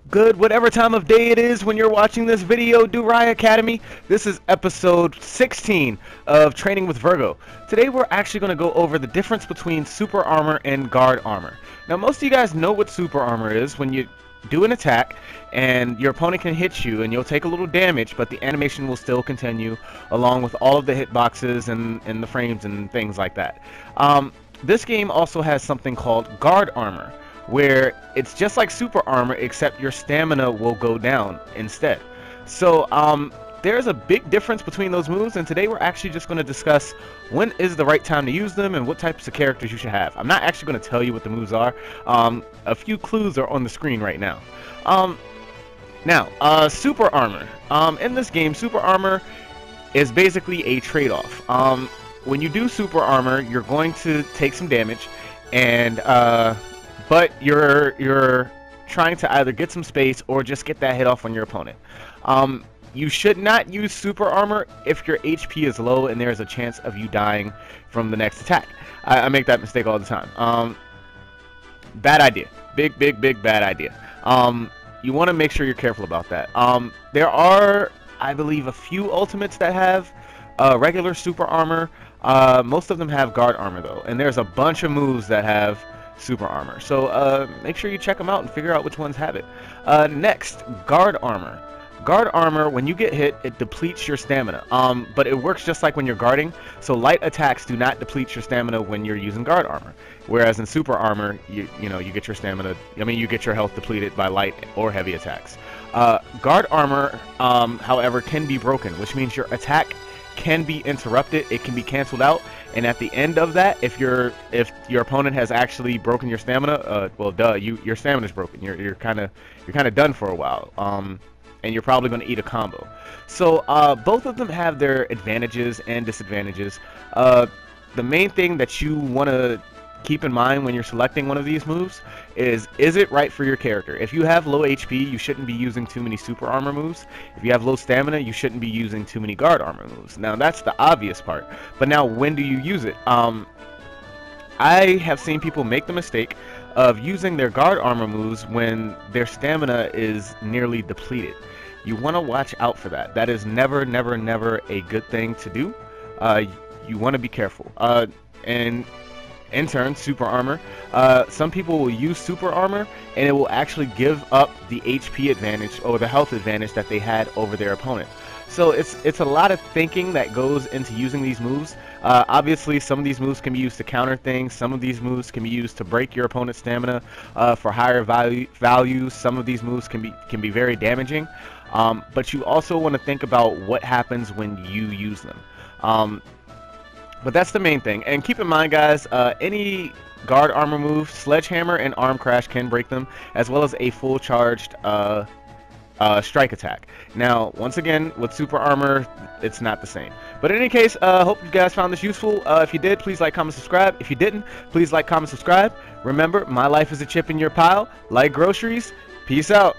Good, whatever time of day it is when you're watching this video, Durai Academy. This is episode 16 of Training with Virgo. Today we're actually going to go over the difference between super armor and guard armor. Now most of you guys know what super armor is. When you do an attack and your opponent can hit you and you'll take a little damage, but the animation will still continue along with all of the hitboxes and the frames and things like that. This game also has something called guard armor, where it's just like super armor except your stamina will go down instead. So there's a big difference between those moves, and today we're actually just going to discuss when is the right time to use them and what types of characters you should have. I'm not actually going to tell you what the moves are. A few clues are on the screen right now. Super armor. In this game, super armor is basically a trade-off. When you do super armor, you're going to take some damage, and but you're trying to either get some space or just get that hit off on your opponent. You should not use super armor if your HP is low and there's a chance of you dying from the next attack. I make that mistake all the time. Bad idea. Big bad idea. You want to make sure you're careful about that. There are, I believe, a few ultimates that have regular super armor. Most of them have guard armor though, and there's a bunch of moves that have super armor. So make sure you check them out and figure out which ones have it. Next, guard armor. Guard armor, when you get hit, it depletes your stamina. But it works just like when you're guarding. So light attacks do not deplete your stamina when you're using guard armor. Whereas in super armor, you get your stamina. You get your health depleted by light or heavy attacks. Guard armor, however, can be broken, which means your attack can be interrupted. It can be canceled out, and at the end of that, if your opponent has actually broken your stamina, your stamina is broken. You're kind of done for a while. And you're probably going to eat a combo. So both of them have their advantages and disadvantages. The main thing that you want to keep in mind when you're selecting one of these moves is it right for your character? If you have low HP, you shouldn't be using too many super armor moves. If you have low stamina, you shouldn't be using too many guard armor moves. Now that's the obvious part, but now when do you use it? I have seen people make the mistake of using their guard armor moves when their stamina is nearly depleted. You want to watch out for that. That is never a good thing to do. You want to be careful. And in turn, super armor. Some people will use super armor and it will actually give up the HP advantage or the health advantage that they had over their opponent. So it's a lot of thinking that goes into using these moves. Obviously, some of these moves can be used to counter things. Some of these moves can be used to break your opponent's stamina for higher values. Some of these moves can be very damaging. But you also want to think about what happens when you use them. But that's the main thing. And keep in mind, guys, any guard armor move, sledgehammer and arm crash can break them, as well as a full charged strike attack. Now, once again, with super armor, it's not the same. But in any case, hope you guys found this useful. If you did, please like, comment, subscribe. If you didn't, please like, comment, subscribe. Remember, my life is a chip in your pile. Like groceries. Peace out.